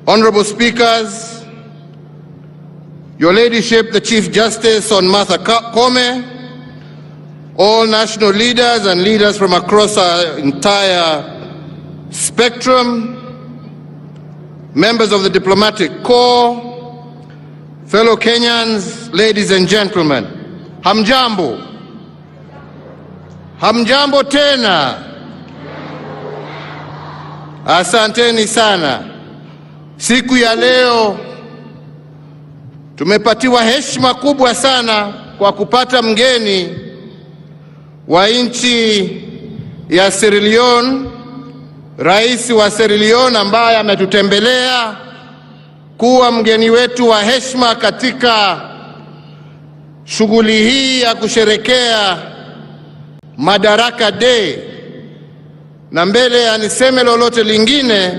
Honorable Speakers, Your Ladyship, the Chief Justice on Martha Koome, all national leaders and leaders from across our entire spectrum, members of the diplomatic corps, fellow Kenyans, ladies and gentlemen, hamjambo. Hamjambo tena. Asanteni sana. Siku ya leo tumepatiwa heshima kubwa sana kwa kupata mgeni wa nchi ya Sierra Leone, rais wa Sierra Leone ambaye ametutembelea kuwa mgeni wetu wa heshima katika shughuli hii ya kusherekea Madaraka Day. Na mbele ya niseme lolote lingine,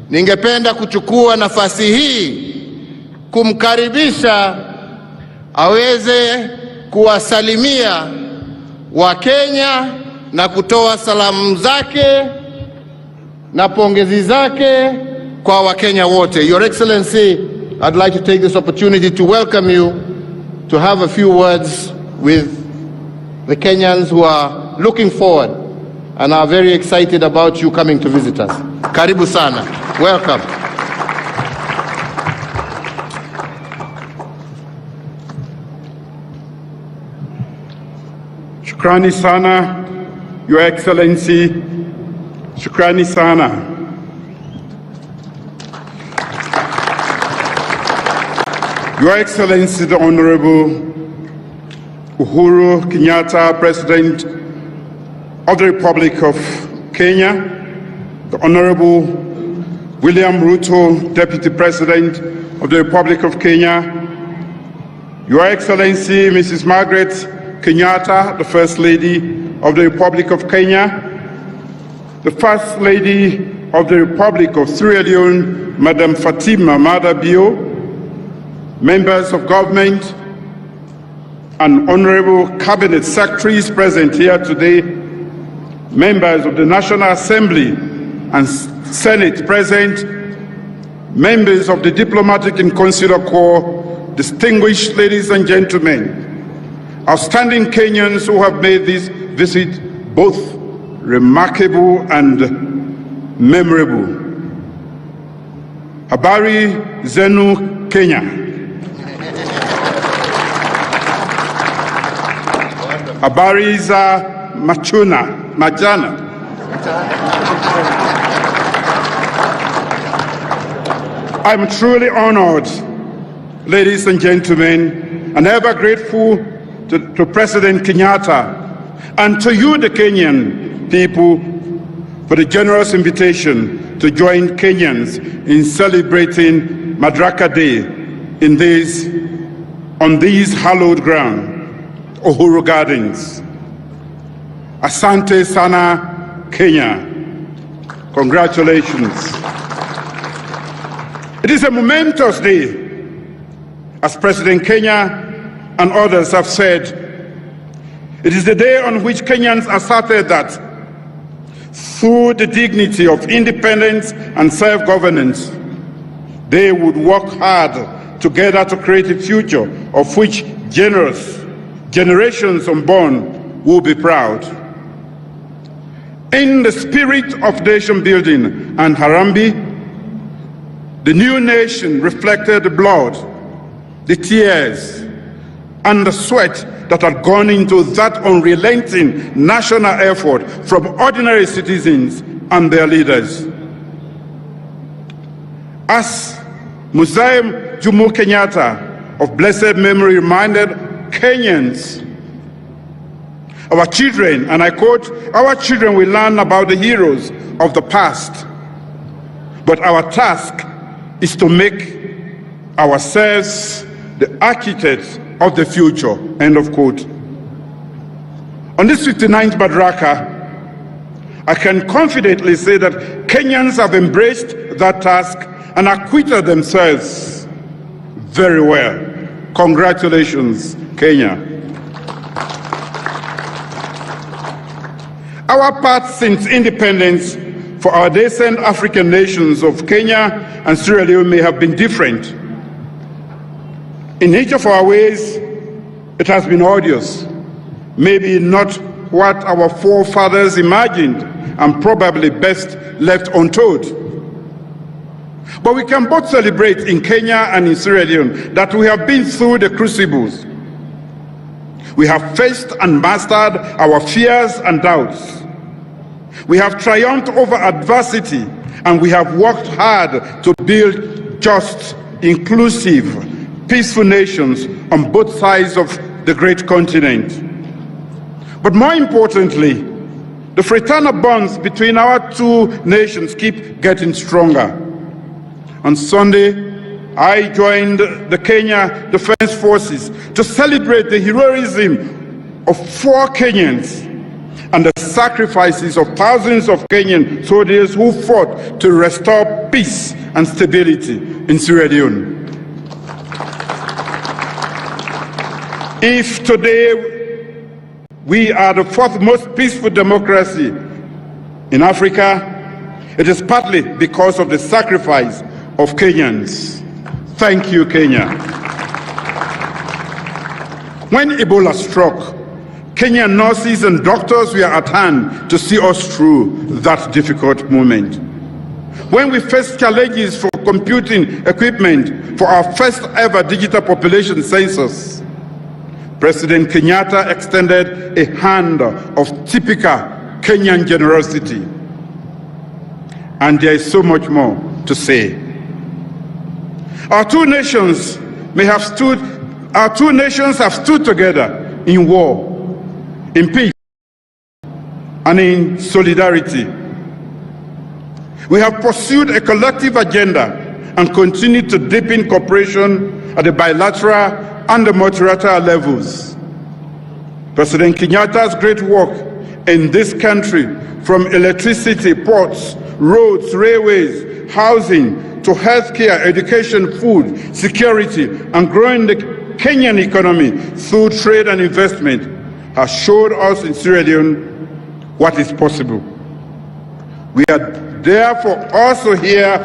ningependa kuchukua nafasi hii kumkaribisha aweze kuwasalimia Wakenya na kutoa salamu zake na pongezi zake kwa Wakenya wote. Your Excellency, I'd like to take this opportunity to welcome you to have a few words with the Kenyans who are looking forward and are very excited about you coming to visit us. Karibu sana. Welcome. Shukrani sana, Your Excellency. Shukrani sana. Your Excellency, the Honorable Uhuru Kenyatta, President of the Republic of Kenya, the Honorable William Ruto, Deputy President of the Republic of Kenya, Your Excellency, Mrs. Margaret Kenyatta, the First Lady of the Republic of Kenya, the First Lady of the Republic of Sierra Leone, Madam Fatima Mada Bio, members of government, and honorable cabinet secretaries present here today, members of the National Assembly and Senate present, members of the diplomatic and consular corps, distinguished ladies and gentlemen, outstanding Kenyans who have made this visit both remarkable and memorable. Habari zenu Kenya. Habari za majana. I'm truly honored, ladies and gentlemen, and ever grateful to President Kenyatta and to you, the Kenyan people, for the generous invitation to join Kenyans in celebrating Madaraka Day on these hallowed ground, Uhuru Gardens. Asante sana, Kenya. Congratulations. It is a momentous day, as President Kenya and others have said. It is the day on which Kenyans asserted that through the dignity of independence and self-governance, they would work hard together to create a future of which generations unborn will be proud. In the spirit of nation building and Harambee, the new nation reflected the blood, the tears, and the sweat that had gone into that unrelenting national effort from ordinary citizens and their leaders. As Mzee Jomo Kenyatta of blessed memory reminded Kenyans, our children, and I quote, our children will learn about the heroes of the past, but our task is to make ourselves the architects of the future, end of quote. On this 59th Madaraka, I can confidently say that Kenyans have embraced that task and acquitted themselves very well. Congratulations, Kenya. Our path since independence for our nascent African nations of Kenya and Sierra Leone may have been different. In each of our ways, it has been arduous, maybe not what our forefathers imagined, and probably best left untold. But we can both celebrate in Kenya and in Sierra Leone that we have been through the crucibles. We have faced and mastered our fears and doubts. We have triumphed over adversity, and we have worked hard to build just, inclusive, peaceful nations on both sides of the great continent. But more importantly, the fraternal bonds between our two nations keep getting stronger. On Sunday, I joined the Kenya Defense Forces to celebrate the heroism of 4 Kenyans and the sacrifices of thousands of Kenyan soldiers who fought to restore peace and stability in Sierra Leone. If today we are the 4th most peaceful democracy in Africa, it is partly because of the sacrifice of Kenyans. Thank you, Kenya. When Ebola struck, Kenyan nurses and doctors were at hand to see us through that difficult moment. When we faced challenges for computing equipment for our first ever digital population census, President Kenyatta extended a hand of typical Kenyan generosity. And there is so much more to say. Our two nations have stood together in war, in peace, and in solidarity. We have pursued a collective agenda and continue to deepen cooperation at the bilateral and the multilateral levels. President Kenyatta's great work in this country, from electricity, ports, roads, railways, housing, to healthcare, education, food, security, and growing the Kenyan economy through trade and investment, has showed us in Sierra Leone what is possible. We are therefore also here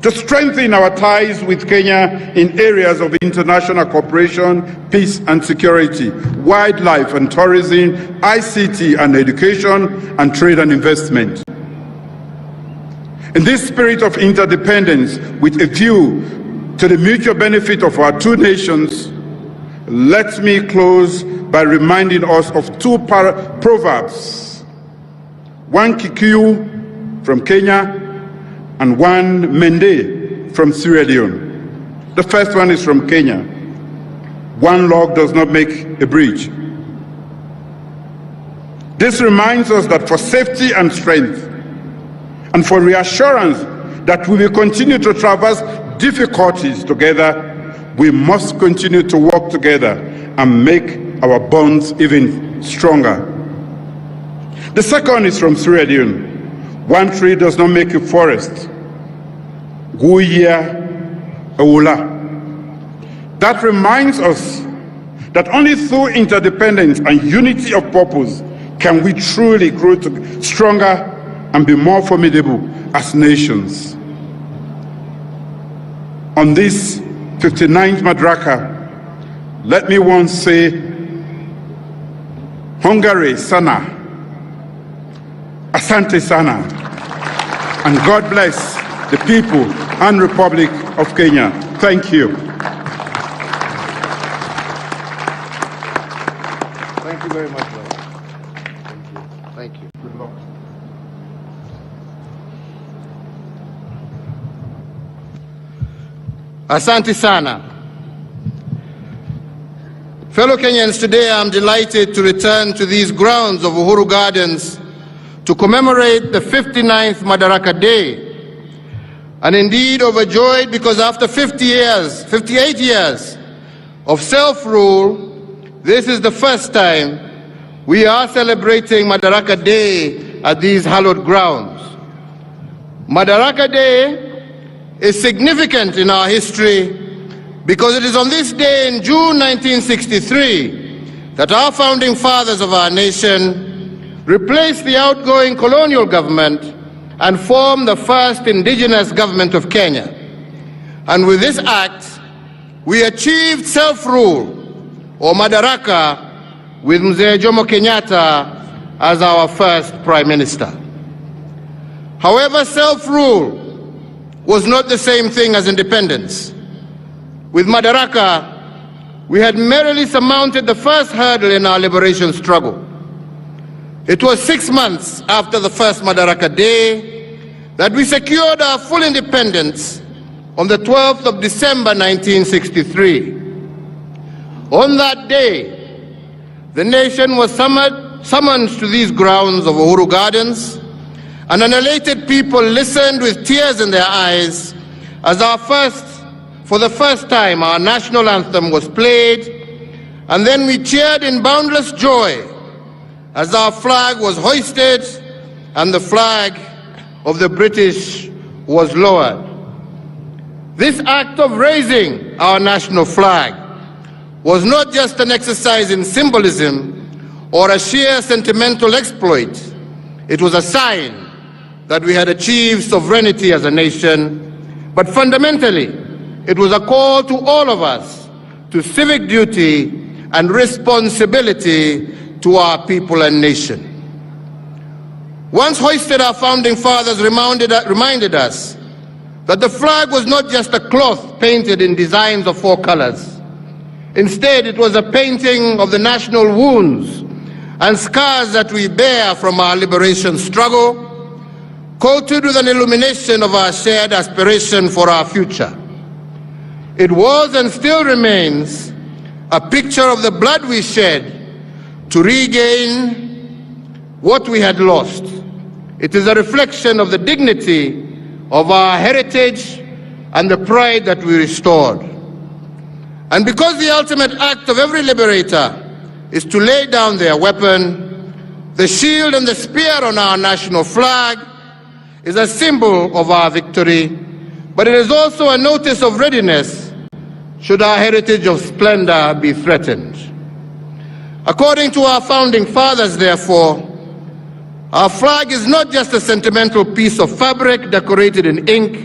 to strengthen our ties with Kenya in areas of international cooperation, peace and security, wildlife and tourism, ICT and education, and trade and investment. In this spirit of interdependence, with a view to the mutual benefit of our two nations, let me close by reminding us of 2 proverbs, one Kikuyu from Kenya and one Mende from Sierra Leone. The first one is from Kenya. One log does not make a bridge. This reminds us that for safety and strength, and for reassurance that we will continue to traverse difficulties together, we must continue to work together and make our bonds even stronger. The second is from Sierra Leone. One tree does not make a forest. Guya Ewula. That reminds us that only through interdependence and unity of purpose can we truly grow stronger and be more formidable as nations. On this 59th Madaraka, let me once say, Hongare sana, asante sana, and God bless the people and Republic of Kenya. Thank you. Thank you very much, brother. Thank you. Thank you. Good luck. Asante sana. Fellow Kenyans, today I'm delighted to return to these grounds of Uhuru Gardens to commemorate the 59th Madaraka Day, and indeed overjoyed because after 58 years of self-rule, this is the first time we are celebrating Madaraka Day at these hallowed grounds. Madaraka Day is significant in our history because it is on this day in June 1963 that our founding fathers of our nation replaced the outgoing colonial government, and formed the first indigenous government of Kenya. And with this act, we achieved self-rule, or Madaraka, with Mzee Jomo Kenyatta as our first Prime Minister. However, self-rule was not the same thing as independence. With Madaraka, we had merely surmounted the first hurdle in our liberation struggle. It was 6 months after the first Madaraka Day that we secured our full independence on the 12th of December 1963. On that day, the nation was summoned to these grounds of Uhuru Gardens, and an elated people listened with tears in their eyes as for the first time, our national anthem was played, and then we cheered in boundless joy as our flag was hoisted and the flag of the British was lowered. This act of raising our national flag was not just an exercise in symbolism or a sheer sentimental exploit. It was a sign that we had achieved sovereignty as a nation, but fundamentally, it was a call to all of us to civic duty and responsibility to our people and nation. Once hoisted, our founding fathers reminded us that the flag was not just a cloth painted in designs of 4 colors. Instead, it was a painting of the national wounds and scars that we bear from our liberation struggle, coated with an illumination of our shared aspiration for our future. It was and still remains a picture of the blood we shed to regain what we had lost. It is a reflection of the dignity of our heritage and the pride that we restored. And because the ultimate act of every liberator is to lay down their weapon, the shield and the spear on our national flag is a symbol of our victory, but it is also a notice of readiness should our heritage of splendor be threatened. According to our founding fathers, therefore, our flag is not just a sentimental piece of fabric decorated in ink.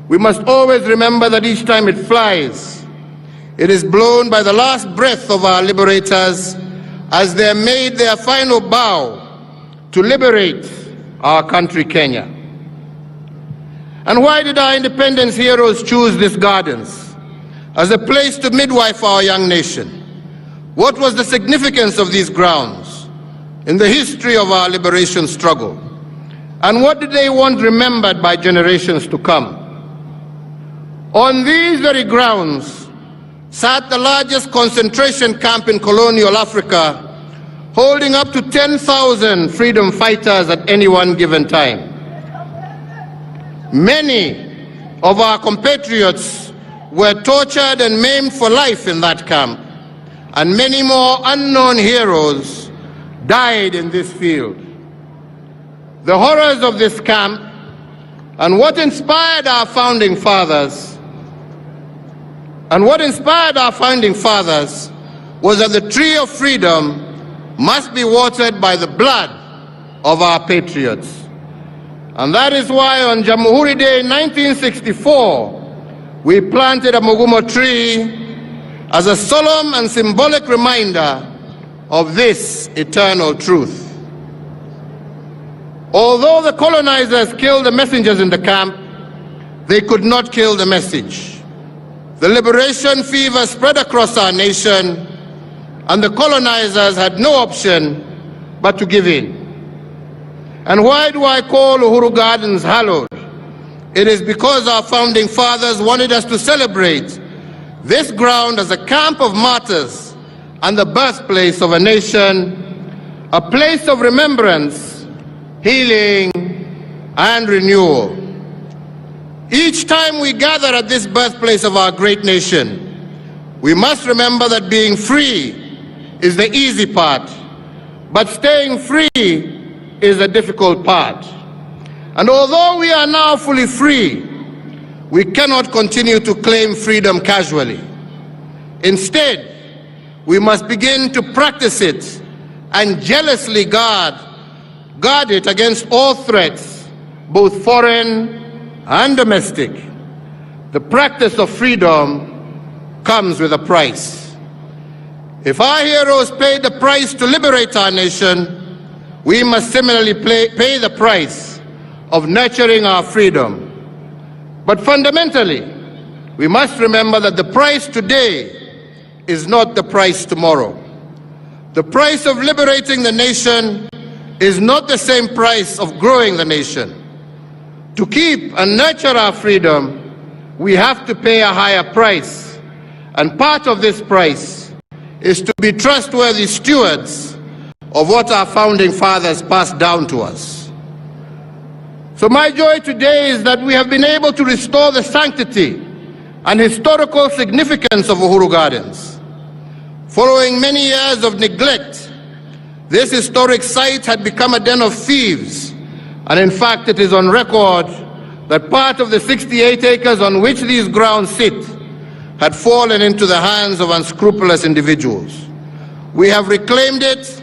We must always remember that each time it flies, it is blown by the last breath of our liberators as they made their final bow to liberate our country, Kenya. And why did our independence heroes choose these gardens as a place to midwife our young nation? What was the significance of these grounds in the history of our liberation struggle? And what did they want remembered by generations to come? On these very grounds sat the largest concentration camp in colonial Africa, holding up to 10,000 freedom fighters at any one given time. Many of our compatriots were tortured and maimed for life in that camp, and many more unknown heroes died in this field. The horrors of this camp and what inspired our founding fathers was that the tree of freedom must be watered by the blood of our patriots. And that is why on Jamhuri Day 1964, we planted a Mugumo tree as a solemn and symbolic reminder of this eternal truth. Although the colonizers killed the messengers in the camp, they could not kill the message. The liberation fever spread across our nation, and the colonizers had no option but to give in. And why do I call Uhuru Gardens hallowed? It is because our founding fathers wanted us to celebrate this ground as a camp of martyrs and the birthplace of a nation, a place of remembrance, healing, and renewal. Each time we gather at this birthplace of our great nation, we must remember that being free is the easy part, but staying free is the difficult part. And although we are now fully free, we cannot continue to claim freedom casually. Instead, we must begin to practice it and jealously guard guard it against all threats, both foreign and domestic. The practice of freedom comes with a price. If our heroes paid the price to liberate our nation, we must similarly pay the price of nurturing our freedom. But fundamentally, we must remember that the price today is not the price tomorrow. The price of liberating the nation is not the same price of growing the nation. To keep and nurture our freedom, we have to pay a higher price. And part of this price is to be trustworthy stewards of what our founding fathers passed down to us. So my joy today is that we have been able to restore the sanctity and historical significance of Uhuru Gardens. Following many years of neglect, this historic site had become a den of thieves, and in fact it is on record that part of the 68 acres on which these grounds sit had fallen into the hands of unscrupulous individuals. We have reclaimed it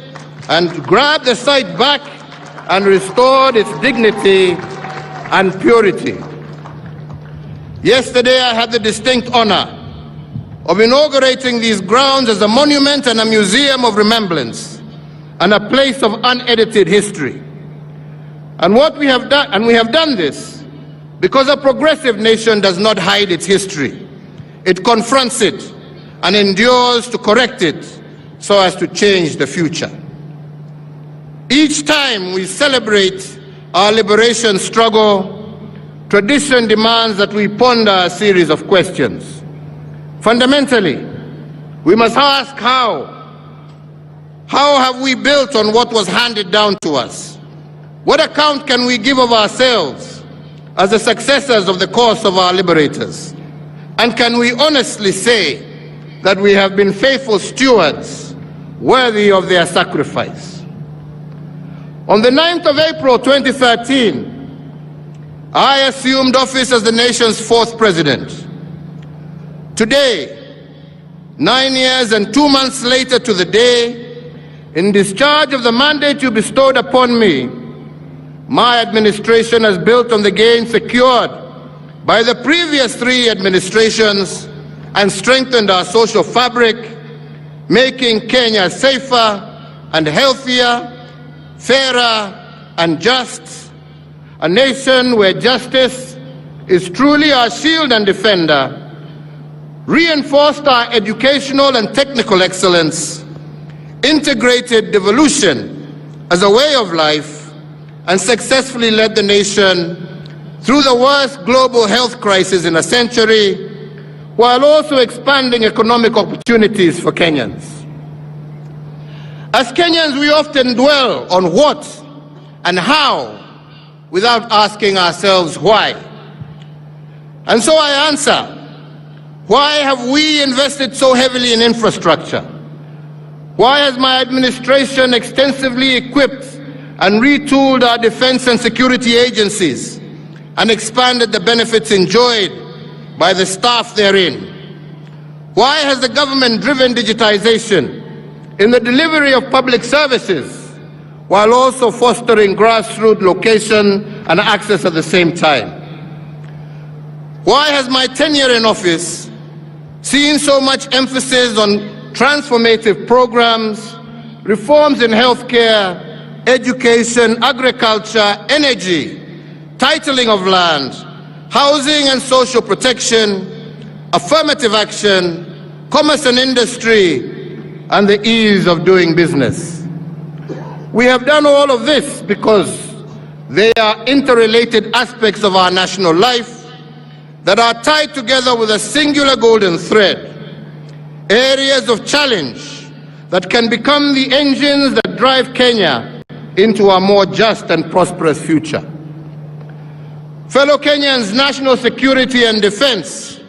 and grabbed the site back and restored its dignity and purity. Yesterday I had the distinct honor of inaugurating these grounds as a monument and a museum of remembrance and a place of unedited history. And we have done this because a progressive nation does not hide its history. It confronts it and endures to correct it so as to change the future. Each time we celebrate our liberation struggle, tradition demands that we ponder a series of questions. Fundamentally, we must ask how. How have we built on what was handed down to us? What account can we give of ourselves as the successors of the cause of our liberators? And can we honestly say that we have been faithful stewards worthy of their sacrifice? On the 9th of April 2013, I assumed office as the nation's 4th president. Today, 9 years and 2 months later to the day, in discharge of the mandate you bestowed upon me, my administration has built on the gains secured by the previous 3 administrations and strengthened our social fabric, making Kenya safer and healthier, fairer and just, a nation where justice is truly our shield and defender, reinforced our educational and technical excellence, integrated devolution as a way of life, and successfully led the nation through the worst global health crisis in a century, while also expanding economic opportunities for Kenyans. As Kenyans, we often dwell on what and how without asking ourselves why. And so I answer, why have we invested so heavily in infrastructure? Why has my administration extensively equipped and retooled our defense and security agencies and expanded the benefits enjoyed by the staff therein? Why has the government driven digitization in the delivery of public services while also fostering grassroots location and access at the same time? Why has my tenure in office seen so much emphasis on transformative programs, reforms in healthcare, education, agriculture, energy, titling of land, housing and social protection, affirmative action, commerce and industry, and the ease of doing business? We have done all of this because they are interrelated aspects of our national life that are tied together with a singular golden thread, areas of challenge that can become the engines that drive Kenya into a more just and prosperous future. Fellow Kenyans, national security and defense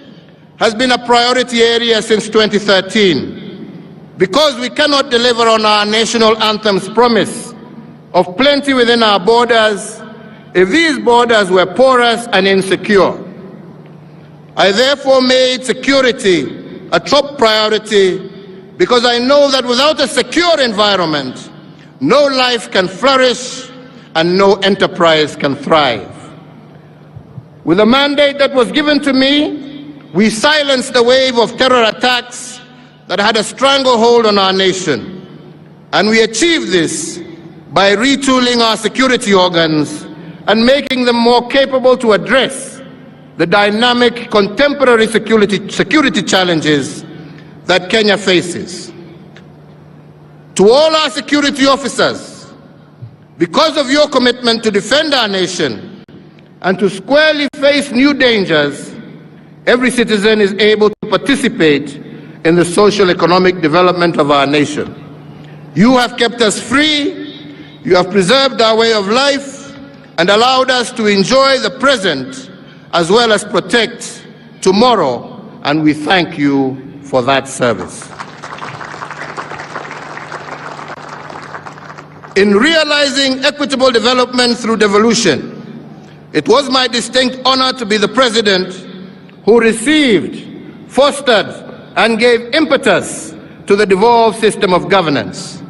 has been a priority area since 2013 because we cannot deliver on our national anthem's promise of plenty within our borders if these borders were porous and insecure. I therefore made security a top priority because I know that without a secure environment, no life can flourish and no enterprise can thrive. With the mandate that was given to me, we silenced the wave of terror attacks that had a stranglehold on our nation. And we achieved this by retooling our security organs and making them more capable to address the dynamic contemporary security challenges that Kenya faces. To all our security officers, because of your commitment to defend our nation and to squarely face new dangers, every citizen is able to participate in the social economic development of our nation. You have kept us free, you have preserved our way of life, and allowed us to enjoy the present as well as protect tomorrow, and we thank you for that service. In realizing equitable development through devolution, it was my distinct honor to be the president who received, fostered, and gave impetus to the devolved system of governance.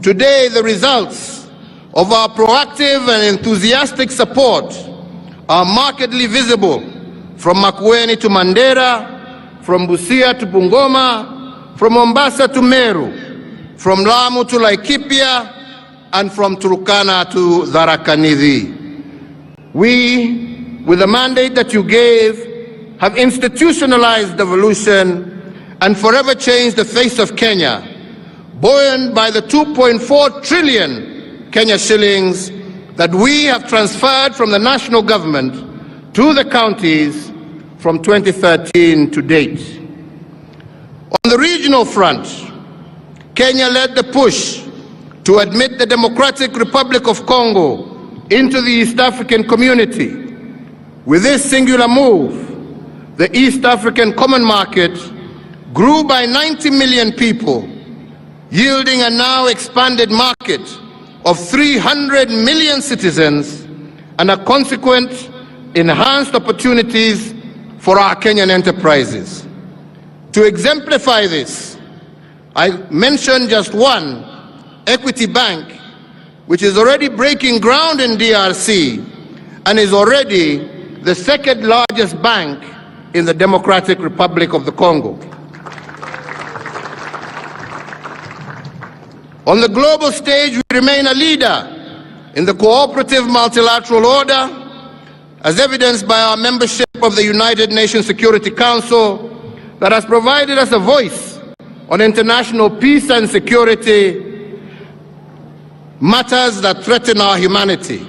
Today, the results of our proactive and enthusiastic support are markedly visible from Makueni to Mandera, from Busia to Bungoma, from Mombasa to Meru, from Lamu to Laikipia, and from Turkana to Tharaka-Nithi. We, with the mandate that you gave, have institutionalized devolution and forever changed the face of Kenya, buoyed by the 2.4 trillion Kenya shillings that we have transferred from the national government to the counties from 2013 to date. On the regional front, Kenya led the push to admit the Democratic Republic of Congo into the East African community. With this singular move, the East African Common Market grew by 90 million people, yielding a now expanded market of 300 million citizens and a consequent enhanced opportunities for our Kenyan enterprises. To exemplify this, I mentioned just one, Equity Bank, which is already breaking ground in DRC and is already the second largest bank in the Democratic Republic of the Congo. On the global stage, we remain a leader in the cooperative multilateral order, as evidenced by our membership of the United Nations Security Council that has provided us a voice on international peace and security matters that threaten our humanity.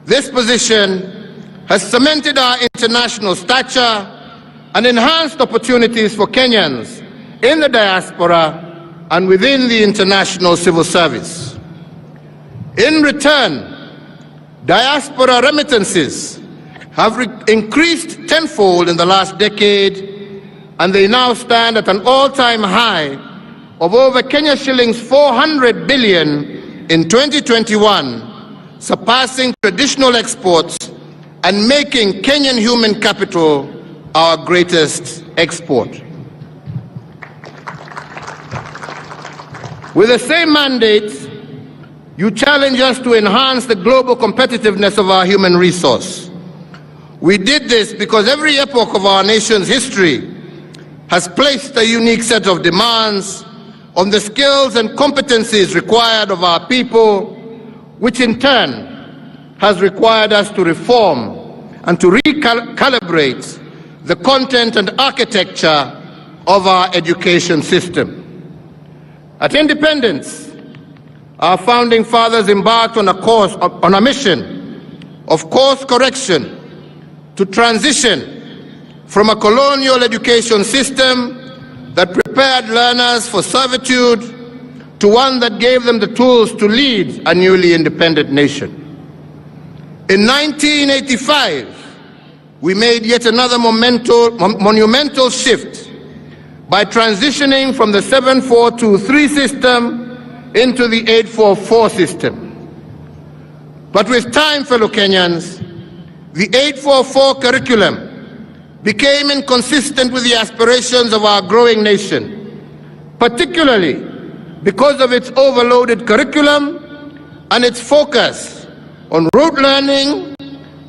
This position has cemented our international stature and enhanced opportunities for Kenyans in the diaspora and within the international civil service. In return, diaspora remittances have increased tenfold in the last decade, and they now stand at an all-time high of over Kenya shillings 400 billion in 2021, surpassing traditional exports and making Kenyan human capital our greatest export. With the same mandate, you challenge us to enhance the global competitiveness of our human resource. We did this because every epoch of our nation's history has placed a unique set of demands on the skills and competencies required of our people, which in turn has required us to reform and to recalibrate the content and architecture of our education system. At independence, our founding fathers embarked on a mission of course correction to transition from a colonial education system that prepared learners for servitude to one that gave them the tools to lead a newly independent nation. In 1985, we made yet another monumental shift by transitioning from the 7423 system into the 844 system. But with time, fellow Kenyans, the 844 curriculum became inconsistent with the aspirations of our growing nation, particularly because of its overloaded curriculum and its focus on rote learning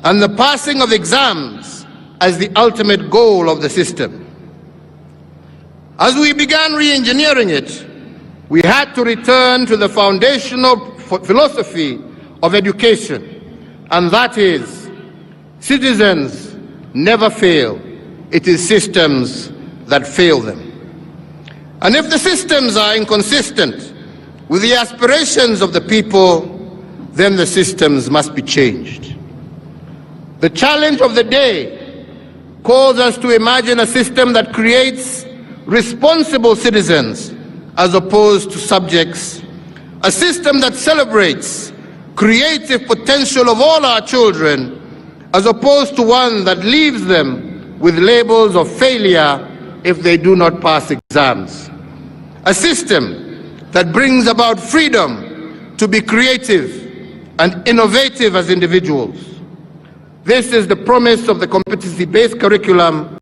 and the passing of exams as the ultimate goal of the system. As we began re-engineering it, we had to return to the foundational philosophy of education, and that is, citizens never fail. It is systems that fail them. And if the systems are inconsistent with the aspirations of the people, then the systems must be changed. The challenge of the day calls us to imagine a system that creates responsible citizens as opposed to subjects, a system that celebrates creative potential of all our children as opposed to one that leaves them with labels of failure if they do not pass exams, a system that brings about freedom to be creative and innovative as individuals. This is the promise of the competency-based curriculum,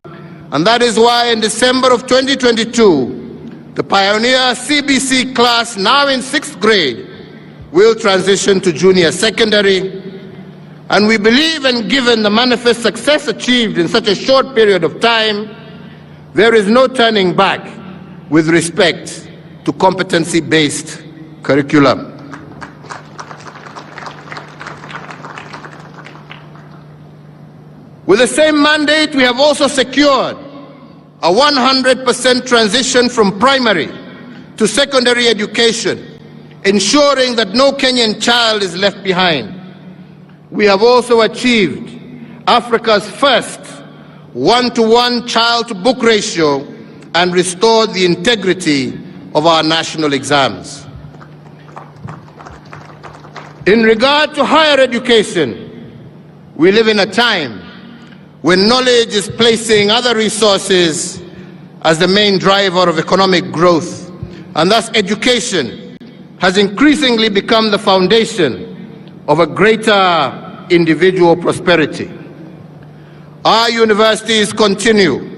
and that is why in December of 2022, the pioneer CBC class, now in 6th grade, will transition to junior secondary. And we believe, and given the manifest success achieved in such a short period of time, there is no turning back with respect to competency-based curriculum. With the same mandate, we have also secured a 100% transition from primary to secondary education, ensuring that no Kenyan child is left behind. We have also achieved Africa's first one-to-one child-to-book ratio and restored the integrity of our national exams. In regard to higher education, we live in a time when knowledge is placing other resources as the main driver of economic growth, and thus education has increasingly become the foundation of a greater individual prosperity. Our universities continue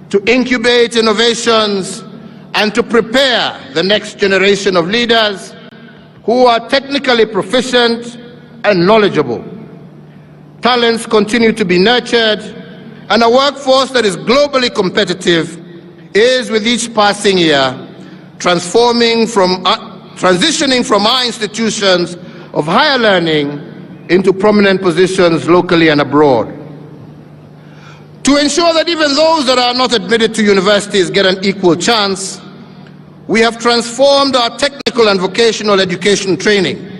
to incubate innovations and to prepare the next generation of leaders who are technically proficient and knowledgeable. Talents continue to be nurtured, and a workforce that is globally competitive is, with each passing year, transitioning from our institutions of higher learning into prominent positions locally and abroad. To ensure that even those that are not admitted to universities get an equal chance, we have transformed our technical and vocational education training.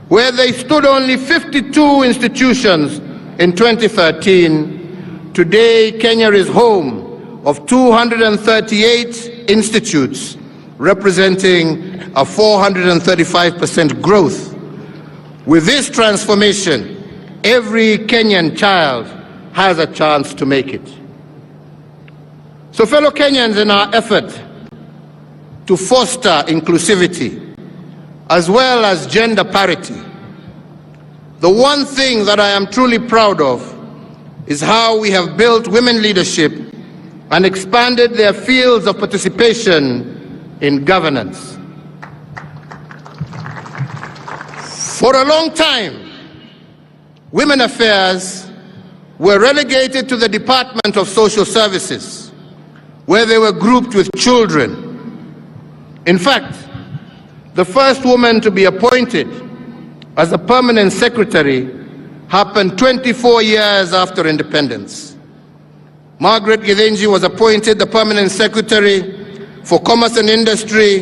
Where they stood only 52 institutions in 2013, today Kenya is home of 238 institutes, representing a 435% growth. With this transformation, every Kenyan child has a chance to make it. So, fellow Kenyans, in our effort to foster inclusivity, as well as gender parity, the one thing that I am truly proud of is how we have built women leadership and expanded their fields of participation in governance. For a long time, women affairs were relegated to the Department of Social Services, where they were grouped with children. In fact, the first woman to be appointed as a permanent secretary happened 24 years after independence. Margaret Githinji was appointed the permanent secretary for Commerce and Industry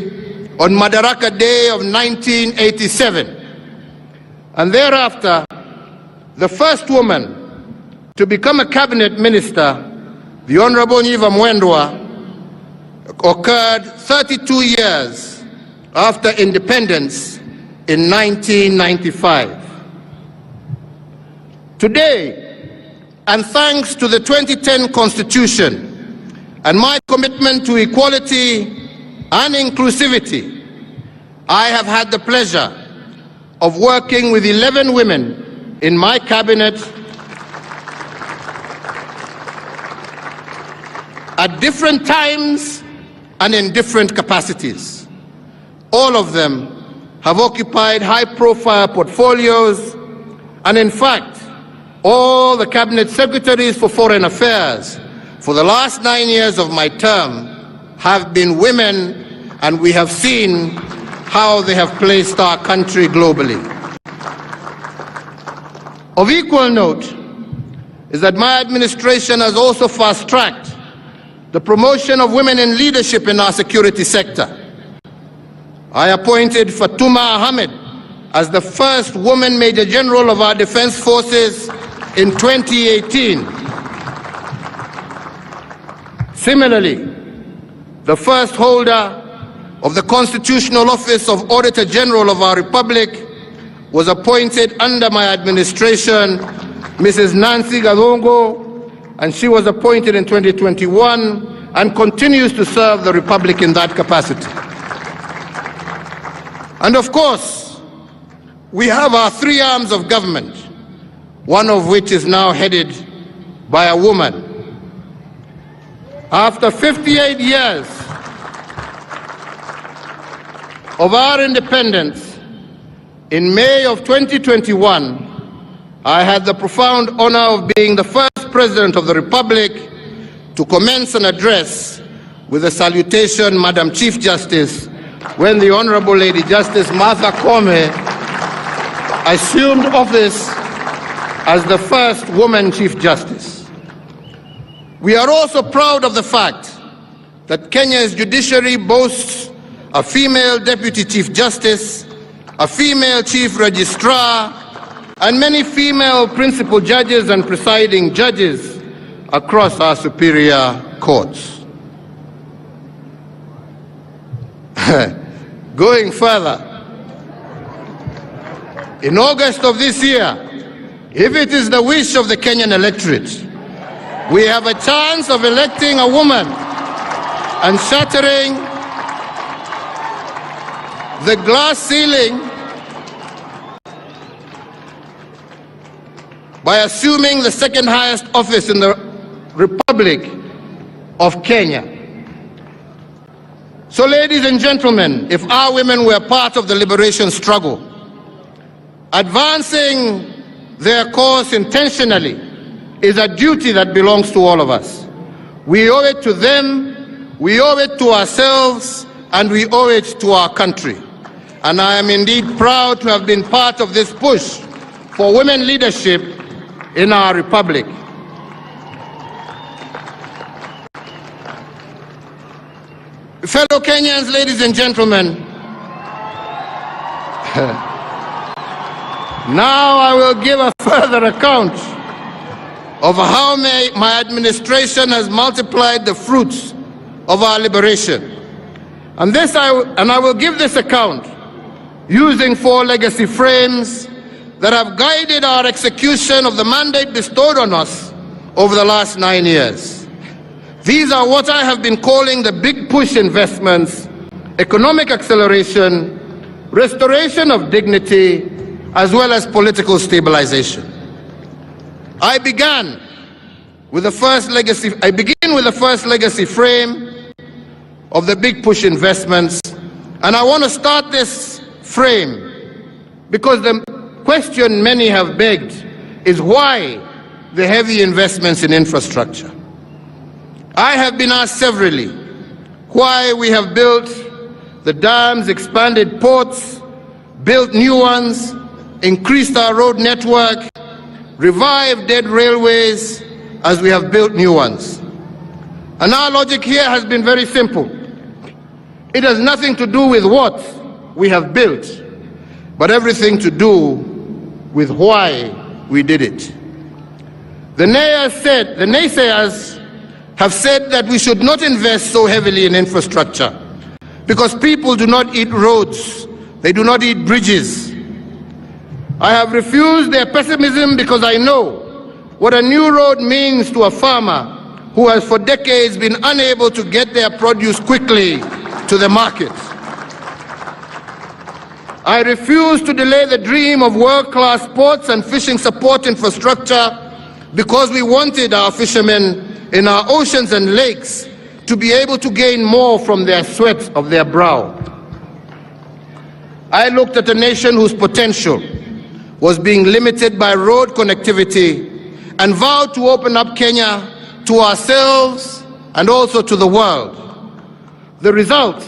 on Madaraka Day of 1987. And thereafter, the first woman to become a cabinet minister, the Honorable Nyiva Mwendwa, occurred 32 years after independence in 1995. Today, and thanks to the 2010 Constitution and my commitment to equality and inclusivity, I have had the pleasure of working with 11 women in my cabinet at different times and in different capacities. All of them have occupied high-profile portfolios, and in fact, all the cabinet secretaries for foreign affairs for the last 9 years of my term have been women, and we have seen how they have placed our country globally. Of equal note is that my administration has also fast-tracked the promotion of women in leadership in our security sector. I appointed Fatuma Ahmed as the first woman Major General of our Defense Forces in 2018. Similarly, the first holder of the constitutional office of Auditor General of our Republic was appointed under my administration, Mrs. Nancy Gadongo, and she was appointed in 2021 and continues to serve the Republic in that capacity. And of course, we have our three arms of government, one of which is now headed by a woman. After 58 years of our independence, in May of 2021, I had the profound honor of being the first President of the Republic to commence an address with a salutation, Madam Chief Justice, when the Honorable Lady Justice Martha Koome assumed office as the first woman Chief Justice. We are also proud of the fact that Kenya's judiciary boasts a female Deputy Chief Justice, a female Chief Registrar, and many female principal judges and presiding judges across our superior courts. Going further, in August of this year, if it is the wish of the Kenyan electorate, we have a chance of electing a woman and shattering the glass ceiling by assuming the second highest office in the Republic of Kenya. So, ladies and gentlemen, if our women were part of the liberation struggle, advancing their cause intentionally is a duty that belongs to all of us. We owe it to them, we owe it to ourselves, and we owe it to our country. And I am indeed proud to have been part of this push for women leadership in our republic. Fellow Kenyans, ladies and gentlemen, now I will give a further account of how my administration has multiplied the fruits of our liberation. And I will give this account using 4 legacy frames that have guided our execution of the mandate bestowed on us over the last 9 years. These are what I have been calling the big push investments, economic acceleration, restoration of dignity, as well as political stabilization. I begin with the first legacy frame of the big push investments, and I want to start this frame because the question many have begged is why the heavy investments in infrastructure. I have been asked severally why we have built the dams, expanded ports, built new ones, increased our road network, revived dead railways as we have built new ones. And our logic here has been very simple. It has nothing to do with what we have built, but everything to do with why we did it. The naysayers have said that we should not invest so heavily in infrastructure because people do not eat roads, they do not eat bridges. I have refused their pessimism because I know what a new road means to a farmer who has for decades been unable to get their produce quickly to the market. I refuse to delay the dream of world-class ports and fishing support infrastructure because we wanted our fishermen in our oceans and lakes to be able to gain more from their sweat of their brow. I looked at a nation whose potential was being limited by road connectivity and vowed to open up Kenya to ourselves and also to the world. The result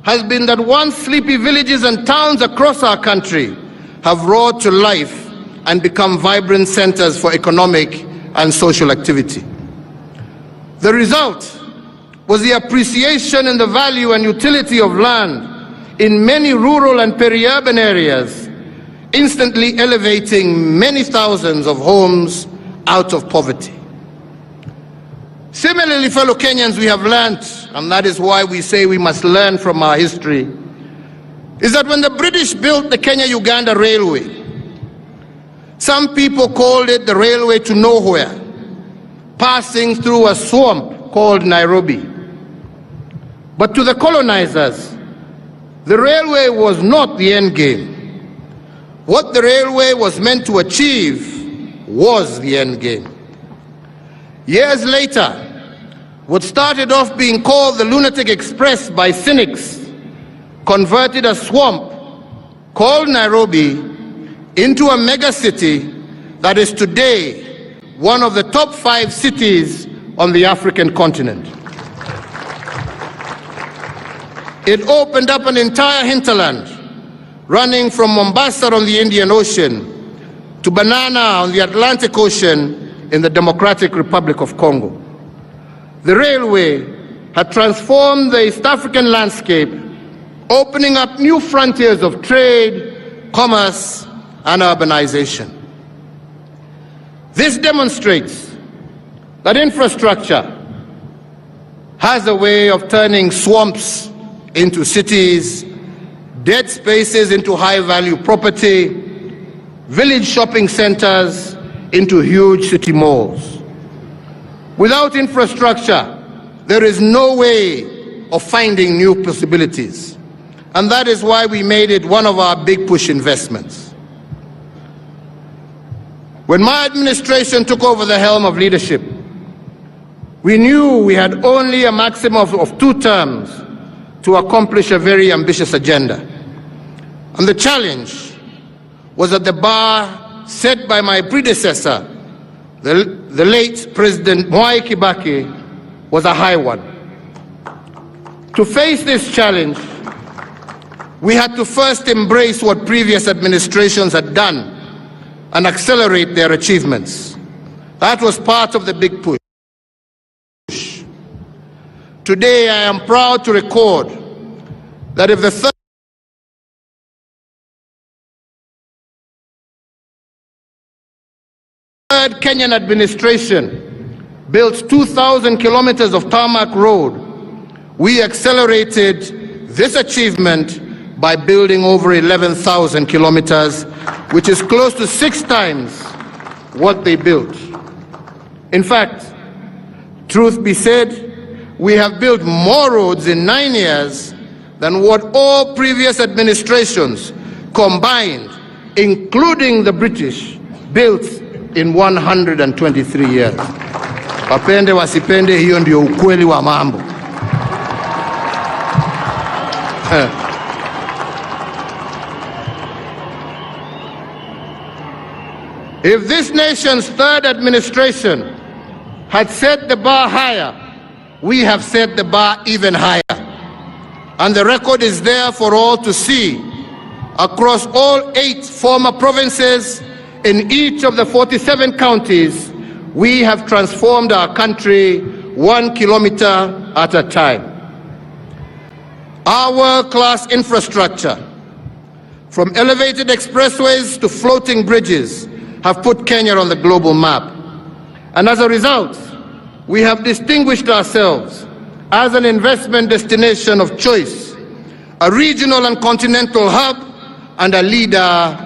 has been that once sleepy villages and towns across our country have roared to life and become vibrant centers for economic and social activity. The result was the appreciation in the value and utility of land in many rural and peri-urban areas, instantly elevating many thousands of homes out of poverty. Similarly, fellow Kenyans, we have learned, and that is why we say we must learn from our history, is that when the British built the Kenya-Uganda Railway, some people called it the railway to nowhere, passing through a swamp called Nairobi. But to the colonizers, the railway was not the end game. What the railway was meant to achieve was the end game. Years later, what started off being called the Lunatic Express by cynics converted a swamp called Nairobi into a megacity that is today one of the top 5 cities on the African continent. It opened up an entire hinterland, running from Mombasa on the Indian Ocean to Banana on the Atlantic Ocean in the Democratic Republic of Congo. The railway had transformed the East African landscape, opening up new frontiers of trade, commerce, and urbanization. This demonstrates that infrastructure has a way of turning swamps into cities, dead spaces into high-value property, village shopping centers into huge city malls. Without infrastructure, there is no way of finding new possibilities. And that is why we made it one of our big push investments. When my administration took over the helm of leadership, we knew we had only a maximum of 2 terms to accomplish a very ambitious agenda. And the challenge was that the bar set by my predecessor, the late President Mwai Kibaki, was a high one. To face this challenge, we had to first embrace what previous administrations had done and accelerate their achievements. That was part of the big push. Today, I am proud to record that if the third Kenyan administration built 2,000 kilometers of tarmac road, we accelerated this achievement by building over 11,000 kilometers, which is close to 6 times what they built. In fact, truth be said, we have built more roads in 9 years than what all previous administrations combined, including the British, built in 123 years. Wapende wasipende, hiyo ndio ukweli wa mambo. If this nation's third administration had set the bar higher, we have set the bar even higher. And the record is there for all to see. Across all 8 former provinces, in each of the 47 counties, we have transformed our country 1 kilometer at a time. Our world-class infrastructure, from elevated expressways to floating bridges, have put Kenya on the global map. And as a result, we have distinguished ourselves as an investment destination of choice, a regional and continental hub, and a leader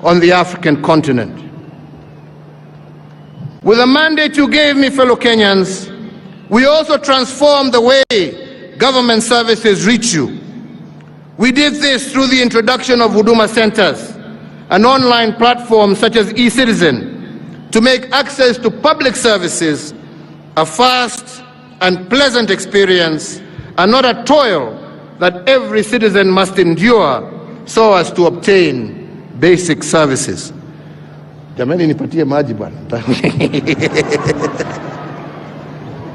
on the African continent. With the mandate you gave me, fellow Kenyans, we also transformed the way government services reach you. We did this through the introduction of Huduma centers, an online platform such as eCitizen, to make access to public services a fast and pleasant experience and not a toil that every citizen must endure so as to obtain basic services. Jamani, nipatie maji bwana.